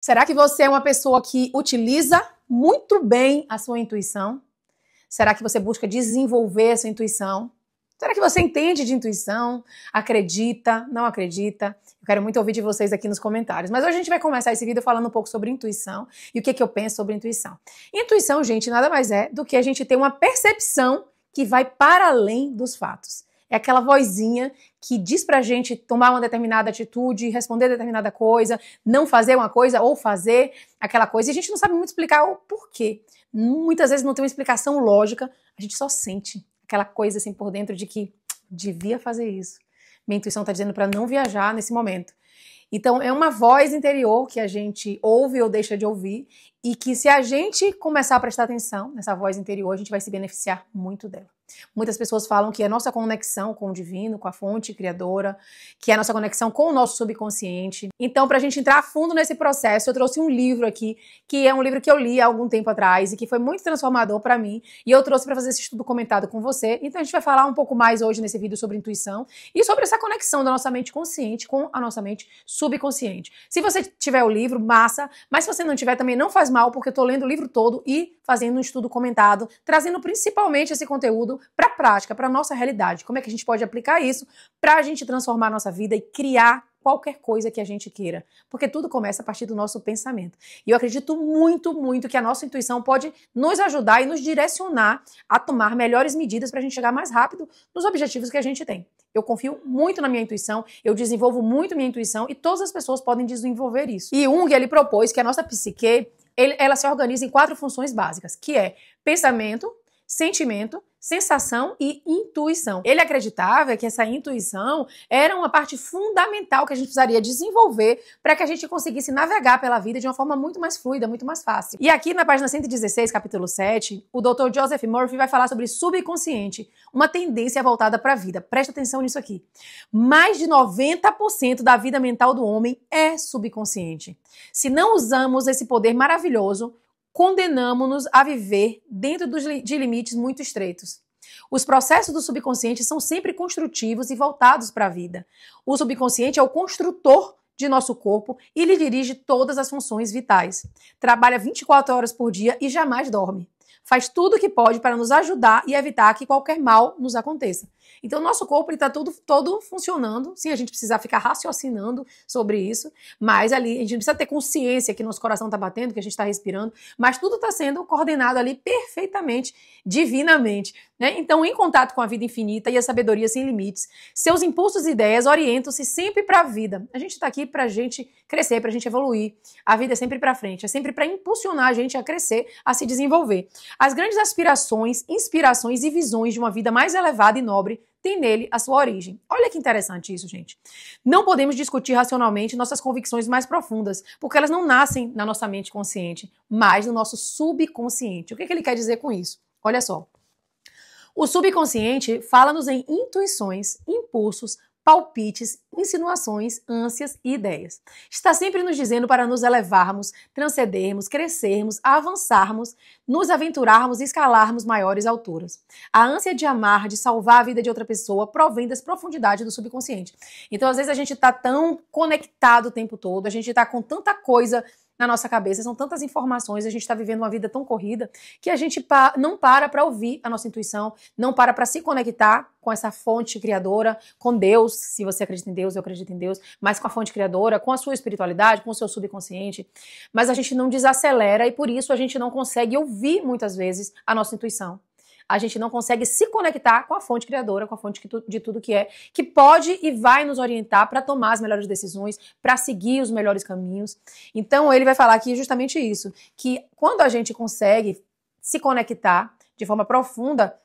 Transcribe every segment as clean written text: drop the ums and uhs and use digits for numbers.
Será que você é uma pessoa que utiliza muito bem a sua intuição? Será que você busca desenvolver essa intuição? Será que você entende de intuição? Acredita? Não acredita? Eu quero muito ouvir de vocês aqui nos comentários. Mas hoje a gente vai começar esse vídeo falando um pouco sobre intuição e o que eu penso sobre intuição. Intuição, gente, nada mais é do que a gente ter uma percepção que vai para além dos fatos. É aquela vozinha que diz pra gente tomar uma determinada atitude, responder determinada coisa, não fazer uma coisa ou fazer aquela coisa. E a gente não sabe muito explicar o porquê. Muitas vezes não tem uma explicação lógica, a gente só sente aquela coisa assim por dentro de que devia fazer isso. Minha intuição tá dizendo pra não viajar nesse momento. Então é uma voz interior que a gente ouve ou deixa de ouvir e que se a gente começar a prestar atenção nessa voz interior, a gente vai se beneficiar muito dela. Muitas pessoas falam que é a nossa conexão com o divino, com a fonte criadora, que é a nossa conexão com o nosso subconsciente. Então, para a gente entrar a fundo nesse processo, eu trouxe um livro aqui, que é um livro que eu li há algum tempo atrás e que foi muito transformador para mim, e eu trouxe para fazer esse estudo comentado com você. Então, a gente vai falar um pouco mais hoje nesse vídeo sobre intuição e sobre essa conexão da nossa mente consciente com a nossa mente subconsciente. Se você tiver o livro, massa, mas se você não tiver, também não faz mal, porque eu tô lendo o livro todo e fazendo um estudo comentado, trazendo principalmente esse conteúdo para a prática, para a nossa realidade. Como é que a gente pode aplicar isso para a gente transformar a nossa vida e criar qualquer coisa que a gente queira. Porque tudo começa a partir do nosso pensamento. E eu acredito muito, muito que a nossa intuição pode nos ajudar e nos direcionar a tomar melhores medidas para a gente chegar mais rápido nos objetivos que a gente tem. Eu confio muito na minha intuição, eu desenvolvo muito minha intuição e todas as pessoas podem desenvolver isso. E Jung, ele propôs que a nossa psique, ela se organiza em 4 funções básicas, que é pensamento, sentimento, sensação e intuição. Ele acreditava que essa intuição era uma parte fundamental que a gente precisaria desenvolver para que a gente conseguisse navegar pela vida de uma forma muito mais fluida, muito mais fácil. E aqui na página 116, capítulo 7, o Dr. Joseph Murphy vai falar sobre subconsciente, uma tendência voltada para a vida. Presta atenção nisso aqui. Mais de 90% da vida mental do homem é subconsciente. Se não usamos esse poder maravilhoso, condenamos-nos a viver dentro de limites muito estreitos. Os processos do subconsciente são sempre construtivos e voltados para a vida. O subconsciente é o construtor de nosso corpo e lhe dirige todas as funções vitais. Trabalha 24 horas por dia e jamais dorme. Faz tudo o que pode para nos ajudar e evitar que qualquer mal nos aconteça. Então, o nosso corpo está todo funcionando, sem a gente precisar ficar raciocinando sobre isso, mas ali a gente precisa ter consciência que nosso coração está batendo, que a gente está respirando, mas tudo está sendo coordenado ali perfeitamente, divinamente, né? Então, em contato com a vida infinita e a sabedoria sem limites, seus impulsos e ideias orientam-se sempre para a vida. A gente está aqui para a gente crescer, para a gente evoluir. A vida é sempre para frente, é sempre para impulsionar a gente a crescer, a se desenvolver. As grandes aspirações, inspirações e visões de uma vida mais elevada e nobre tem nele a sua origem. Olha que interessante isso, gente. Não podemos discutir racionalmente nossas convicções mais profundas, porque elas não nascem na nossa mente consciente, mas no nosso subconsciente. O que ele quer dizer com isso? Olha só. O subconsciente fala-nos em intuições, impulsos, palpites, insinuações, ânsias e ideias. Está sempre nos dizendo para nos elevarmos, transcendermos, crescermos, avançarmos, nos aventurarmos e escalarmos maiores alturas. A ânsia de amar, de salvar a vida de outra pessoa, provém das profundidades do subconsciente. Então, às vezes, a gente está tão conectado o tempo todo, a gente está com tanta coisa na nossa cabeça, são tantas informações, a gente está vivendo uma vida tão corrida que a gente não para ouvir a nossa intuição, não para se conectar com essa fonte criadora, com Deus, se você acredita em Deus, eu acredito em Deus, mas com a fonte criadora, com a sua espiritualidade, com o seu subconsciente, mas a gente não desacelera e por isso a gente não consegue ouvir muitas vezes a nossa intuição. A gente não consegue se conectar com a fonte criadora, com a fonte de tudo que é, que pode e vai nos orientar para tomar as melhores decisões, para seguir os melhores caminhos. Então, ele vai falar aqui justamente isso, que quando a gente consegue se conectar de forma profunda,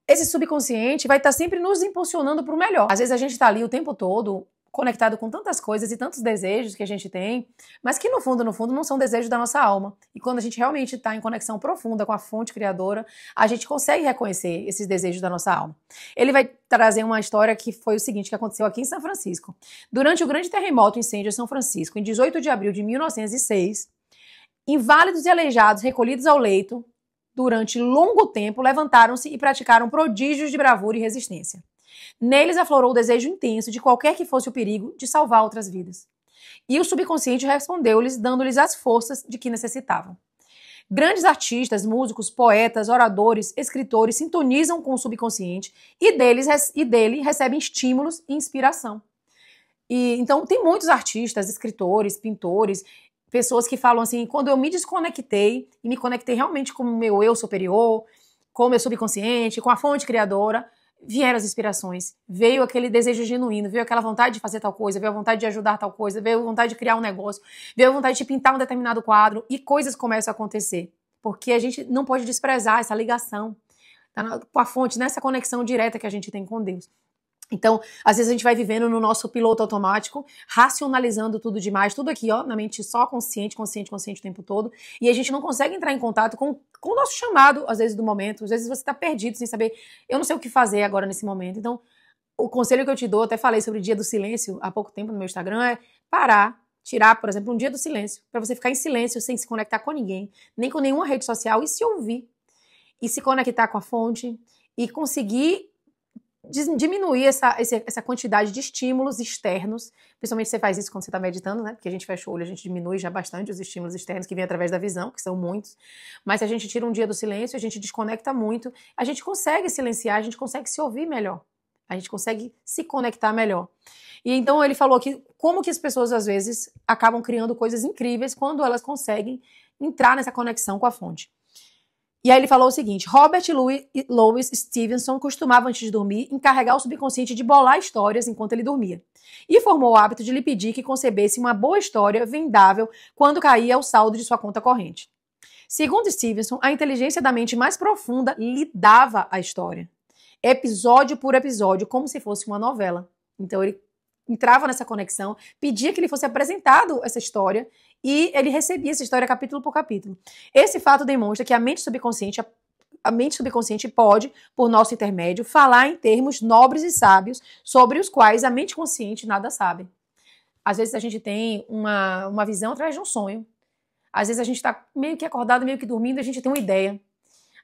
esse subconsciente vai estar sempre nos impulsionando para o melhor. Às vezes a gente está ali o tempo todo conectado com tantas coisas e tantos desejos que a gente tem, mas que no fundo, não são desejos da nossa alma. E quando a gente realmente está em conexão profunda com a fonte criadora, a gente consegue reconhecer esses desejos da nossa alma. Ele vai trazer uma história que foi o seguinte, que aconteceu aqui em São Francisco. Durante o grande terremoto e incêndio em São Francisco, em 18 de abril de 1906, inválidos e aleijados recolhidos ao leito, durante longo tempo, levantaram-se e praticaram prodígios de bravura e resistência. Neles aflorou o desejo intenso de qualquer que fosse o perigo de salvar outras vidas. E o subconsciente respondeu-lhes, dando-lhes as forças de que necessitavam. Grandes artistas, músicos, poetas, oradores, escritores sintonizam com o subconsciente e dele recebem estímulos e inspiração. Então, tem muitos artistas, escritores, pintores, pessoas que falam assim, quando eu me desconectei e me conectei realmente com o meu eu superior, com o meu subconsciente, com a fonte criadora, vieram as inspirações, veio aquele desejo genuíno, veio aquela vontade de fazer tal coisa, veio a vontade de ajudar tal coisa, veio a vontade de criar um negócio, veio a vontade de pintar um determinado quadro e coisas começam a acontecer. Porque a gente não pode desprezar essa ligação com a fonte, nessa conexão direta que a gente tem com Deus. Então, às vezes a gente vai vivendo no nosso piloto automático, racionalizando tudo demais, tudo aqui, ó, na mente só consciente o tempo todo, e a gente não consegue entrar em contato com o nosso chamado, às vezes, do momento. Às vezes você tá perdido, sem saber, eu não sei o que fazer agora nesse momento. Então, o conselho que eu te dou, até falei sobre o dia do silêncio há pouco tempo no meu Instagram, é parar, tirar, por exemplo, um dia do silêncio, para você ficar em silêncio, sem se conectar com ninguém, nem com nenhuma rede social, e se ouvir, e se conectar com a fonte, e conseguir diminuir essa quantidade de estímulos externos, principalmente você faz isso quando você está meditando, né? Porque a gente fecha o olho, a gente diminui já bastante os estímulos externos que vêm através da visão, que são muitos. Mas se a gente tira um dia do silêncio, a gente desconecta muito, a gente consegue silenciar, a gente consegue se ouvir melhor, a gente consegue se conectar melhor. E então ele falou que como que as pessoas às vezes acabam criando coisas incríveis quando elas conseguem entrar nessa conexão com a fonte. E aí ele falou o seguinte, Robert Louis Stevenson costumava, antes de dormir, encarregar o subconsciente de bolar histórias enquanto ele dormia. E formou o hábito de lhe pedir que concebesse uma boa história vendável quando caía o saldo de sua conta corrente. Segundo Stevenson, a inteligência da mente mais profunda lhe dava a história, episódio por episódio, como se fosse uma novela. Então ele entrava nessa conexão, pedia que lhe fosse apresentado essa história e ele recebia essa história capítulo por capítulo. Esse fato demonstra que a mente subconsciente pode, por nosso intermédio, falar em termos nobres e sábios sobre os quais a mente consciente nada sabe. Às vezes a gente tem uma visão através de um sonho. Às vezes a gente está meio que acordado, meio que dormindo, e a gente tem uma ideia.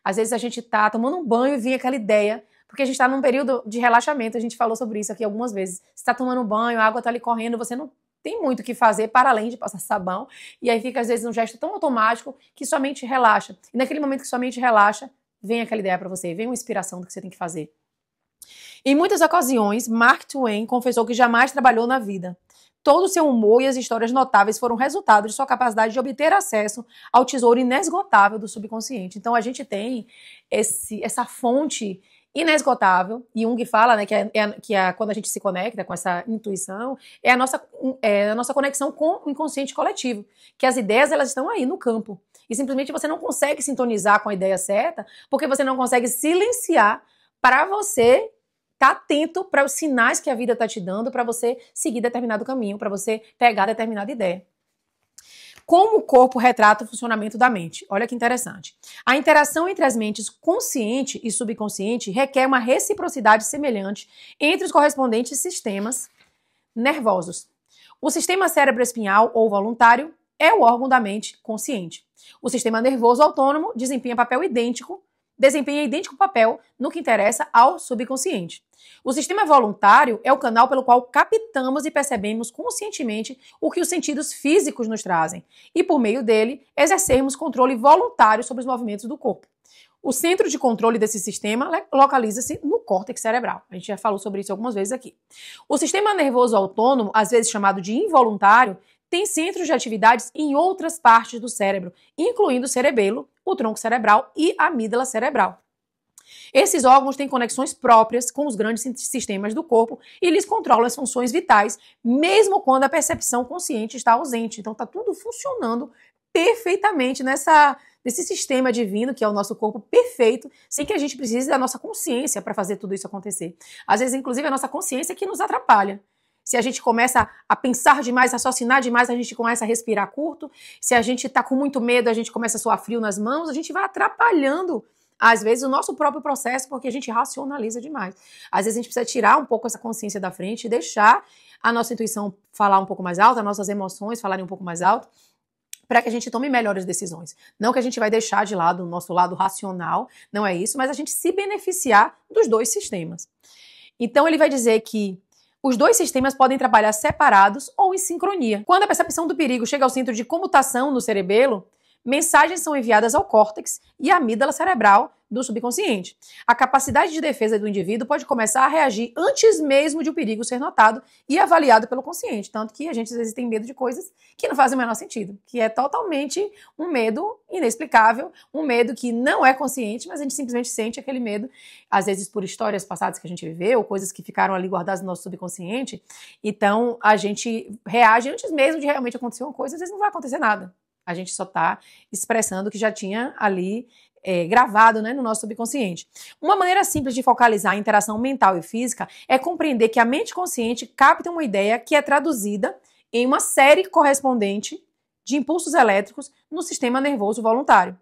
Às vezes a gente está tomando um banho e vem aquela ideia, porque a gente está num período de relaxamento, a gente falou sobre isso aqui algumas vezes. Você está tomando um banho, a água está ali correndo, você não tem muito o que fazer para além de passar sabão, e aí fica às vezes um gesto tão automático que sua mente relaxa. E naquele momento que sua mente relaxa, vem aquela ideia para você, vem uma inspiração do que você tem que fazer. Em muitas ocasiões, Mark Twain confessou que jamais trabalhou na vida. Todo o seu humor e as histórias notáveis foram resultado de sua capacidade de obter acesso ao tesouro inesgotável do subconsciente. Então a gente tem essa fonte inesgotável, e Jung fala, né, quando a gente se conecta com essa intuição, é a nossa conexão com o inconsciente coletivo, que as ideias elas estão aí no campo, e simplesmente você não consegue sintonizar com a ideia certa, porque você não consegue silenciar para você estar atento para os sinais que a vida está te dando, para você seguir determinado caminho, para você pegar determinada ideia. Como o corpo retrata o funcionamento da mente? Olha que interessante. A interação entre as mentes consciente e subconsciente requer uma reciprocidade semelhante entre os correspondentes sistemas nervosos. O sistema cérebro-espinhal ou voluntário é o órgão da mente consciente. O sistema nervoso autônomo desempenha idêntico papel no que interessa ao subconsciente. O sistema voluntário é o canal pelo qual captamos e percebemos conscientemente o que os sentidos físicos nos trazem e, por meio dele, exercermos controle voluntário sobre os movimentos do corpo. O centro de controle desse sistema localiza-se no córtex cerebral. A gente já falou sobre isso algumas vezes aqui. O sistema nervoso autônomo, às vezes chamado de involuntário, tem centros de atividades em outras partes do cérebro, incluindo o cerebelo, o tronco cerebral e a amígdala cerebral. Esses órgãos têm conexões próprias com os grandes sistemas do corpo e lhes controlam as funções vitais, mesmo quando a percepção consciente está ausente. Então está tudo funcionando perfeitamente nesse sistema divino, que é o nosso corpo perfeito, sem que a gente precise da nossa consciência para fazer tudo isso acontecer. Às vezes, inclusive, a nossa consciência é que nos atrapalha. Se a gente começa a pensar demais, a raciocinar demais, a gente começa a respirar curto. Se a gente está com muito medo, a gente começa a suar frio nas mãos, a gente vai atrapalhando, às vezes, o nosso próprio processo, porque a gente racionaliza demais. Às vezes a gente precisa tirar um pouco essa consciência da frente e deixar a nossa intuição falar um pouco mais alto, as nossas emoções falarem um pouco mais alto, para que a gente tome melhores decisões. Não que a gente vai deixar de lado o nosso lado racional, não é isso, mas a gente se beneficiar dos dois sistemas. Então ele vai dizer que Os dois sistemas podem trabalhar separados ou em sincronia. Quando a percepção do perigo chega ao centro de comutação no cerebelo, mensagens são enviadas ao córtex e à amígdala cerebral do subconsciente. A capacidade de defesa do indivíduo pode começar a reagir antes mesmo de o perigo ser notado e avaliado pelo consciente. Tanto que a gente às vezes tem medo de coisas que não fazem o menor sentido, que é totalmente um medo inexplicável, um medo que não é consciente, mas a gente simplesmente sente aquele medo, às vezes por histórias passadas que a gente viveu, coisas que ficaram ali guardadas no nosso subconsciente. Então a gente reage antes mesmo de realmente acontecer uma coisa, às vezes não vai acontecer nada. A gente só está expressando o que já tinha ali gravado, né, no nosso subconsciente. Uma maneira simples de focalizar a interação mental e física é compreender que a mente consciente capta uma ideia que é traduzida em uma série correspondente de impulsos elétricos no sistema nervoso voluntário.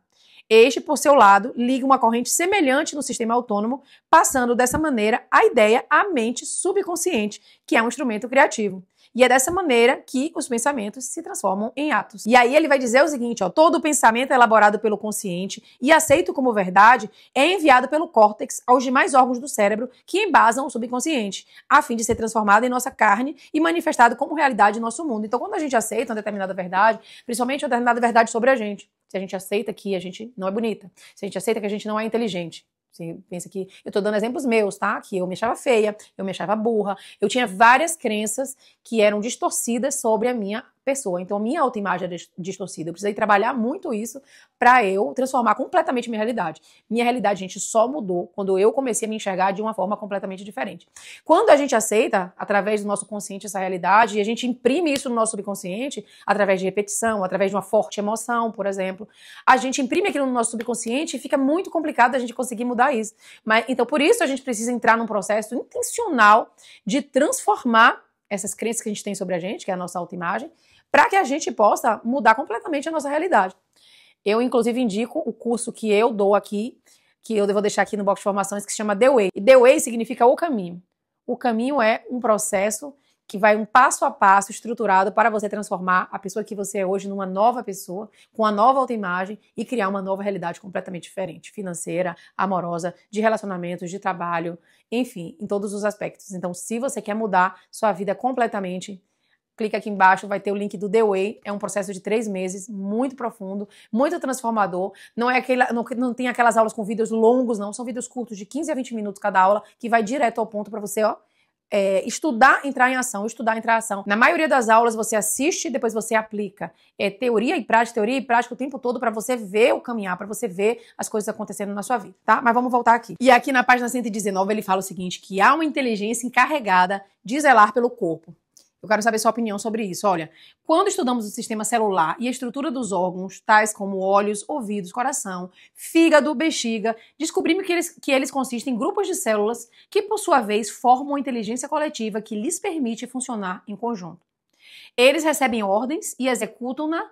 Este, por seu lado, liga uma corrente semelhante no sistema autônomo, passando dessa maneira a ideia à mente subconsciente, que é um instrumento criativo. E é dessa maneira que os pensamentos se transformam em atos. E aí ele vai dizer o seguinte, ó, todo pensamento elaborado pelo consciente e aceito como verdade é enviado pelo córtex aos demais órgãos do cérebro que embasam o subconsciente, a fim de ser transformado em nossa carne e manifestado como realidade em nosso mundo. Então, quando a gente aceita uma determinada verdade, principalmente uma determinada verdade sobre a gente, se a gente aceita que a gente não é bonita, se a gente aceita que a gente não é inteligente, você pensa que eu tô dando exemplos meus, tá? Que eu me achava feia, eu me achava burra, eu tinha várias crenças que eram distorcidas sobre a minha pessoa. Então, minha autoimagem era distorcida. Eu precisei trabalhar muito isso pra eu transformar completamente minha realidade. Minha realidade, gente, só mudou quando eu comecei a me enxergar de uma forma completamente diferente. Quando a gente aceita, através do nosso consciente, essa realidade, e a gente imprime isso no nosso subconsciente, através de repetição, através de uma forte emoção, por exemplo, a gente imprime aquilo no nosso subconsciente e fica muito complicado a gente conseguir mudar isso. Então, por isso, a gente precisa entrar num processo intencional de transformar essas crenças que a gente tem sobre a gente, que é a nossa autoimagem, para que a gente possa mudar completamente a nossa realidade. Eu, inclusive, indico o curso que eu dou aqui, que eu vou deixar aqui no box de formações, que se chama The Way. E The Way significa o caminho. O caminho é um processo que vai um passo a passo estruturado para você transformar a pessoa que você é hoje numa nova pessoa, com uma nova autoimagem e criar uma nova realidade completamente diferente, financeira, amorosa, de relacionamentos, de trabalho, enfim, em todos os aspectos. Então, se você quer mudar sua vida completamente, clica aqui embaixo, vai ter o link do The Way. É um processo de 3 meses, muito profundo, muito transformador. Não tem aquelas aulas com vídeos longos, não. São vídeos curtos de 15 a 20 minutos cada aula, que vai direto ao ponto para você, estudar, entrar em ação, estudar, entrar em ação. Na maioria das aulas você assiste e depois você aplica. É teoria e prática o tempo todo para você ver o caminhar, para você ver as coisas acontecendo na sua vida, tá? Mas vamos voltar aqui. E aqui na página 119 ele fala o seguinte, que há uma inteligência encarregada de zelar pelo corpo. Eu quero saber sua opinião sobre isso. Olha, quando estudamos o sistema celular e a estrutura dos órgãos, tais como olhos, ouvidos, coração, fígado, bexiga, descobrimos que eles consistem em grupos de células que, por sua vez, formam uma inteligência coletiva que lhes permite funcionar em conjunto. Eles recebem ordens e executam-na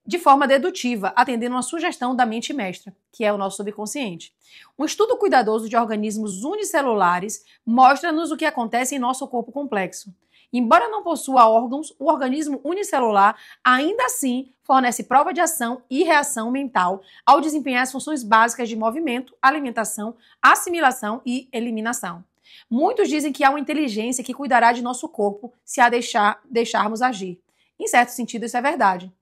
de forma dedutiva, atendendo uma sugestão da mente mestra, que é o nosso subconsciente. Um estudo cuidadoso de organismos unicelulares mostra-nos o que acontece em nosso corpo complexo. Embora não possua órgãos, o organismo unicelular ainda assim fornece prova de ação e reação mental ao desempenhar as funções básicas de movimento, alimentação, assimilação e eliminação. Muitos dizem que há uma inteligência que cuidará de nosso corpo se a deixarmos agir. Em certo sentido, isso é verdade.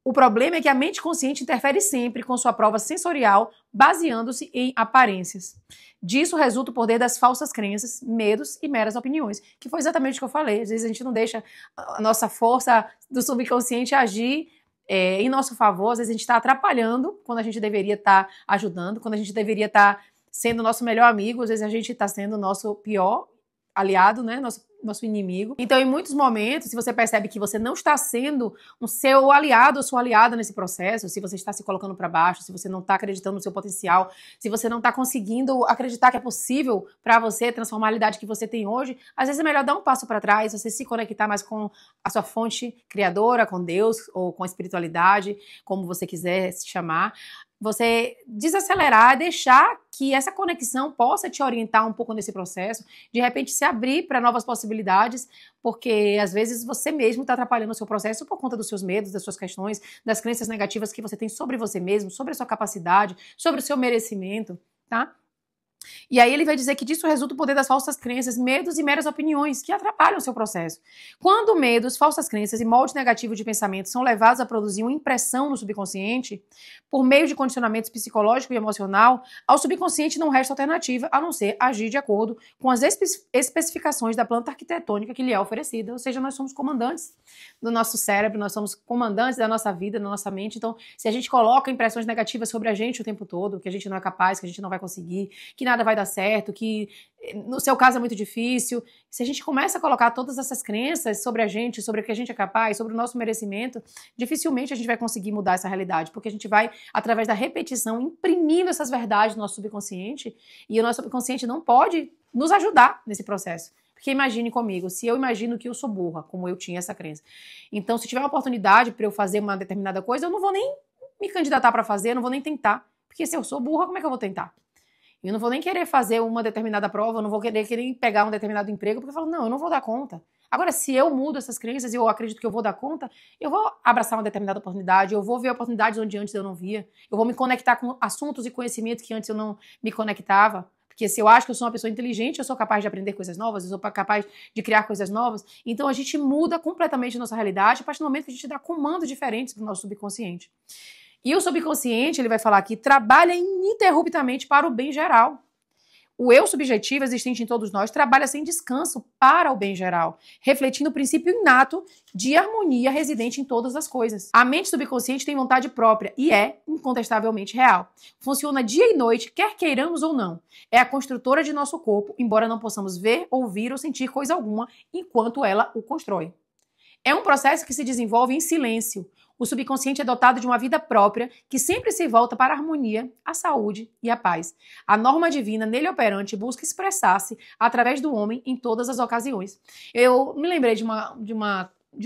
O problema é que a mente consciente interfere sempre com sua prova sensorial, baseando-se em aparências. Disso resulta o poder das falsas crenças, medos e meras opiniões, que foi exatamente o que eu falei. Às vezes a gente não deixa a nossa força do subconsciente agir em nosso favor, às vezes a gente está atrapalhando quando a gente deveria estar ajudando, quando a gente deveria estar sendo nosso melhor amigo, às vezes a gente está sendo o nosso pior aliado, né? Nosso inimigo. Então, em muitos momentos, se você percebe que você não está sendo um seu aliado ou sua aliada nesse processo, se você está se colocando para baixo, se você não está acreditando no seu potencial, se você não está conseguindo acreditar que é possível para você transformar a realidade que você tem hoje, às vezes é melhor dar um passo para trás, você se conectar mais com a sua fonte criadora, com Deus ou com a espiritualidade, como você quiser se chamar. Você desacelerar, deixar que essa conexão possa te orientar um pouco nesse processo, de repente se abrir para novas possibilidades, porque às vezes você mesmo está atrapalhando o seu processo por conta dos seus medos, das suas questões, das crenças negativas que você tem sobre você mesmo, sobre a sua capacidade, sobre o seu merecimento, tá? E aí ele vai dizer que disso resulta o poder das falsas crenças, medos e meras opiniões que atrapalham o seu processo. Quando medos, falsas crenças e moldes negativos de pensamento são levados a produzir uma impressão no subconsciente, por meio de condicionamentos psicológico e emocional, ao subconsciente não resta alternativa a não ser agir de acordo com as especificações da planta arquitetônica que lhe é oferecida. Ou seja, nós somos comandantes do nosso cérebro, nós somos comandantes da nossa vida, da nossa mente. Então, se a gente coloca impressões negativas sobre a gente o tempo todo, que a gente não é capaz, que a gente não vai conseguir, que nada vai dar certo, que no seu caso é muito difícil. Se a gente começa a colocar todas essas crenças sobre a gente, sobre o que a gente é capaz, sobre o nosso merecimento, dificilmente a gente vai conseguir mudar essa realidade, porque a gente vai, através da repetição, imprimindo essas verdades no nosso subconsciente, e o nosso subconsciente não pode nos ajudar nesse processo. Porque imagine comigo, se eu imagino que eu sou burra, como eu tinha essa crença, então se tiver uma oportunidade para eu fazer uma determinada coisa, eu não vou nem me candidatar para fazer, eu não vou nem tentar, porque se eu sou burra, como é que eu vou tentar? Eu não vou nem querer fazer uma determinada prova, eu não vou querer pegar um determinado emprego, porque eu falo, não, eu não vou dar conta. Agora, se eu mudo essas crenças e eu acredito que eu vou dar conta, eu vou abraçar uma determinada oportunidade, eu vou ver oportunidades onde antes eu não via, eu vou me conectar com assuntos e conhecimento que antes eu não me conectava. Porque se eu acho que eu sou uma pessoa inteligente, eu sou capaz de aprender coisas novas, eu sou capaz de criar coisas novas. Então a gente muda completamente a nossa realidade a partir do momento que a gente dá comandos diferentes para o nosso subconsciente. E o subconsciente, ele vai falar que trabalha ininterruptamente para o bem geral. O eu subjetivo existente em todos nós trabalha sem descanso para o bem geral, refletindo o princípio inato de harmonia residente em todas as coisas. A mente subconsciente tem vontade própria e é incontestavelmente real. Funciona dia e noite, quer queiramos ou não. É a construtora de nosso corpo, embora não possamos ver, ouvir ou sentir coisa alguma enquanto ela o constrói. É um processo que se desenvolve em silêncio. O subconsciente é dotado de uma vida própria que sempre se volta para a harmonia, a saúde e a paz. A norma divina nele operante busca expressar-se através do homem em todas as ocasiões. Eu me lembrei de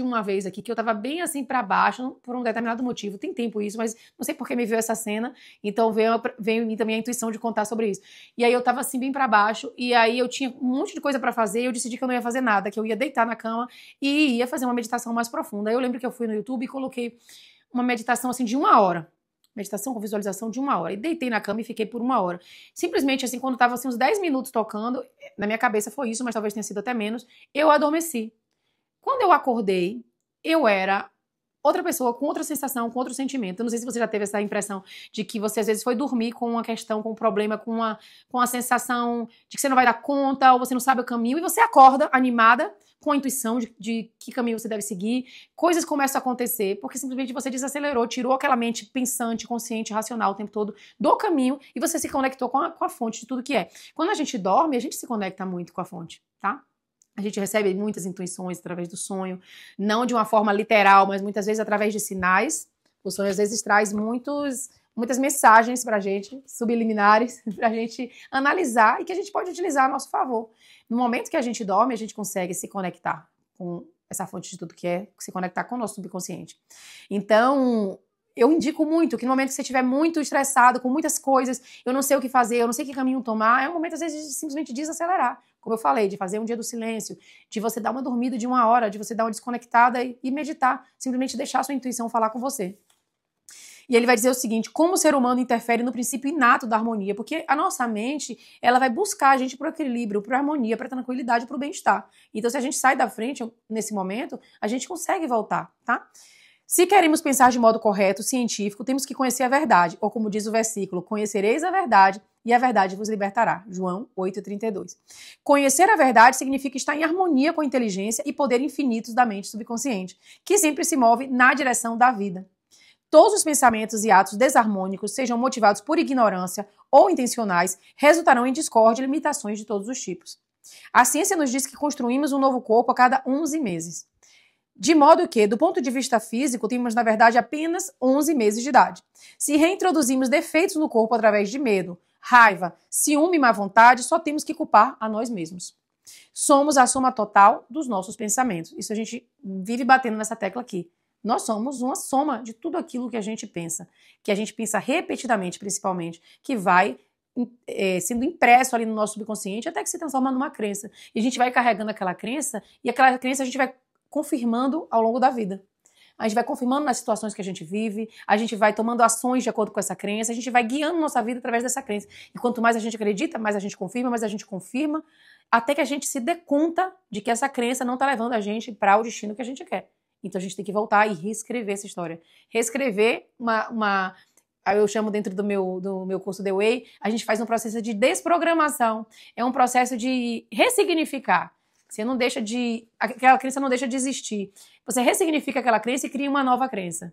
uma vez aqui que eu tava bem assim para baixo por um determinado motivo. Tem tempo isso, mas não sei por que me veio essa cena, então veio em mim também a intuição de contar sobre isso. E aí eu tava assim bem para baixo e aí eu tinha um monte de coisa para fazer e eu decidi que eu não ia fazer nada, que eu ia deitar na cama e ia fazer uma meditação mais profunda. Aí eu lembro que eu fui no YouTube e coloquei uma meditação assim de 1 hora. Meditação com visualização de 1 hora. E deitei na cama e fiquei por 1 hora. Simplesmente assim, quando tava assim uns 10 minutos tocando, na minha cabeça foi isso, mas talvez tenha sido até menos, eu adormeci. Quando eu acordei, eu era outra pessoa, com outra sensação, com outro sentimento. Eu não sei se você já teve essa impressão de que você às vezes foi dormir com uma questão, com um problema, com a sensação de que você não vai dar conta, ou você não sabe o caminho, e você acorda animada, com a intuição de que caminho você deve seguir. Coisas começam a acontecer, porque simplesmente você desacelerou, tirou aquela mente pensante, consciente, racional o tempo todo do caminho, e você se conectou com a fonte de tudo que é. Quando a gente dorme, a gente se conecta muito com a fonte, tá? A gente recebe muitas intuições através do sonho, não de uma forma literal, mas muitas vezes através de sinais. O sonho às vezes traz muitas mensagens pra gente, subliminares, pra gente analisar e que a gente pode utilizar a nosso favor. No momento que a gente dorme, a gente consegue se conectar com essa fonte de tudo que é, se conectar com o nosso subconsciente. Então, eu indico muito que no momento que você estiver muito estressado, com muitas coisas, eu não sei o que fazer, eu não sei que caminho tomar, é um momento, às vezes, de simplesmente desacelerar. Como eu falei, de fazer um dia do silêncio, de você dar uma dormida de 1 hora, de você dar uma desconectada e meditar, simplesmente deixar a sua intuição falar com você. E ele vai dizer o seguinte, como o ser humano interfere no princípio inato da harmonia, porque a nossa mente, ela vai buscar a gente para o equilíbrio, para a harmonia, para a tranquilidade, para o bem-estar. Então, se a gente sai da frente nesse momento, a gente consegue voltar, tá? Se queremos pensar de modo correto, científico, temos que conhecer a verdade, ou como diz o versículo, conhecereis a verdade e a verdade vos libertará. João 8,32. Conhecer a verdade significa estar em harmonia com a inteligência e poder infinitos da mente subconsciente, que sempre se move na direção da vida. Todos os pensamentos e atos desarmônicos, sejam motivados por ignorância ou intencionais, resultarão em discórdia e limitações de todos os tipos. A ciência nos diz que construímos um novo corpo a cada 11 meses. De modo que, do ponto de vista físico, temos, na verdade, apenas 11 meses de idade. Se reintroduzimos defeitos no corpo através de medo, raiva, ciúme e má vontade, só temos que culpar a nós mesmos. Somos a soma total dos nossos pensamentos. Isso a gente vive batendo nessa tecla aqui. Nós somos uma soma de tudo aquilo que a gente pensa repetidamente, principalmente, que vai sendo impresso ali no nosso subconsciente até que se transforma numa crença. E a gente vai carregando aquela crença e aquela crença a gente vai confirmando ao longo da vida. a gente vai confirmando nas situações que a gente vive, a gente vai tomando ações de acordo com essa crença, a gente vai guiando nossa vida através dessa crença. E quanto mais a gente acredita, mais a gente confirma, até que a gente se dê conta de que essa crença não está levando a gente para o destino que a gente quer. Então a gente tem que voltar e reescrever essa história. Reescrever eu chamo dentro do meu curso The Way, a gente faz um processo de desprogramação. É um processo de ressignificar. Você não deixa aquela crença não deixa de existir. Você ressignifica aquela crença e cria uma nova crença.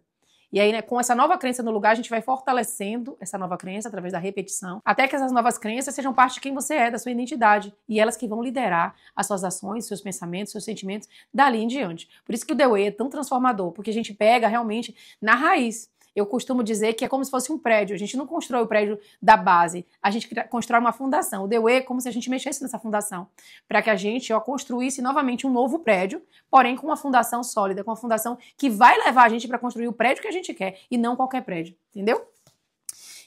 E aí, né, com essa nova crença no lugar, a gente vai fortalecendo essa nova crença através da repetição, até que essas novas crenças sejam parte de quem você é, da sua identidade. E elas que vão liderar as suas ações, seus pensamentos, seus sentimentos, dali em diante. Por isso que o The Way é tão transformador, porque a gente pega realmente na raiz. Eu costumo dizer que é como se fosse um prédio. A gente não constrói o prédio da base, a gente constrói uma fundação. O The Way é como se a gente mexesse nessa fundação, para que a gente construísse novamente um novo prédio, porém com uma fundação sólida, com uma fundação que vai levar a gente para construir o prédio que a gente quer, e não qualquer prédio, entendeu?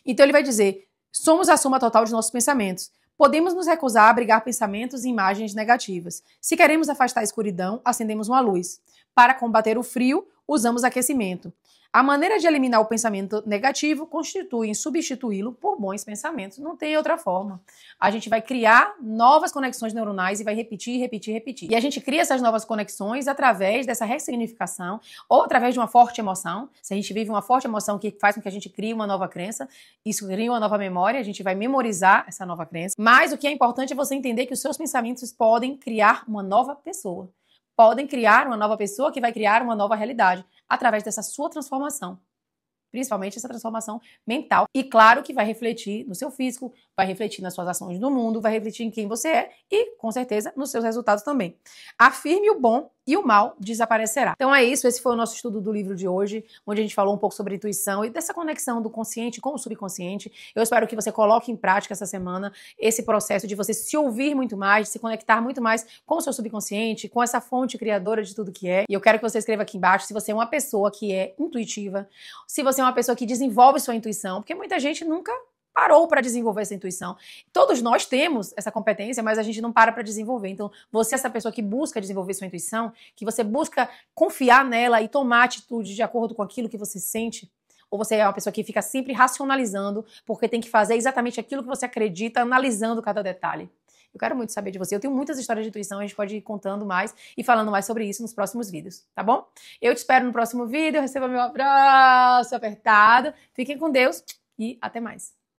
Então ele vai dizer, somos a soma total de nossos pensamentos. Podemos nos recusar a abrigar pensamentos e imagens negativas. Se queremos afastar a escuridão, acendemos uma luz. Para combater o frio, usamos aquecimento. A maneira de eliminar o pensamento negativo constitui em substituí-lo por bons pensamentos. Não tem outra forma. A gente vai criar novas conexões neuronais e vai repetir, repetir, repetir. E a gente cria essas novas conexões através dessa ressignificação ou através de uma forte emoção. Se a gente vive uma forte emoção que faz com que a gente crie uma nova crença, isso cria uma nova memória, a gente vai memorizar essa nova crença. Mas o que é importante é você entender que os seus pensamentos podem criar uma nova pessoa. Podem criar uma nova pessoa que vai criar uma nova realidade através dessa sua transformação. Principalmente essa transformação mental. E claro que vai refletir no seu físico, vai refletir nas suas ações no mundo, vai refletir em quem você é e, com certeza, nos seus resultados também. Afirme o bom e o mal desaparecerá. Então é isso, esse foi o nosso estudo do livro de hoje, onde a gente falou um pouco sobre intuição e dessa conexão do consciente com o subconsciente. Eu espero que você coloque em prática essa semana esse processo de você se ouvir muito mais, de se conectar muito mais com o seu subconsciente, com essa fonte criadora de tudo que é. E eu quero que você escreva aqui embaixo se você é uma pessoa que é intuitiva, se você é uma pessoa que desenvolve sua intuição, porque muita gente nunca parou para desenvolver essa intuição. Todos nós temos essa competência, mas a gente não para desenvolver. Então, você é essa pessoa que busca desenvolver sua intuição, que você busca confiar nela e tomar atitude de acordo com aquilo que você sente, ou você é uma pessoa que fica sempre racionalizando, porque tem que fazer exatamente aquilo que você acredita, analisando cada detalhe. Eu quero muito saber de você. Eu tenho muitas histórias de intuição, a gente pode ir contando mais e falando mais sobre isso nos próximos vídeos, tá bom? Eu te espero no próximo vídeo, receba meu abraço apertado, fiquem com Deus e até mais.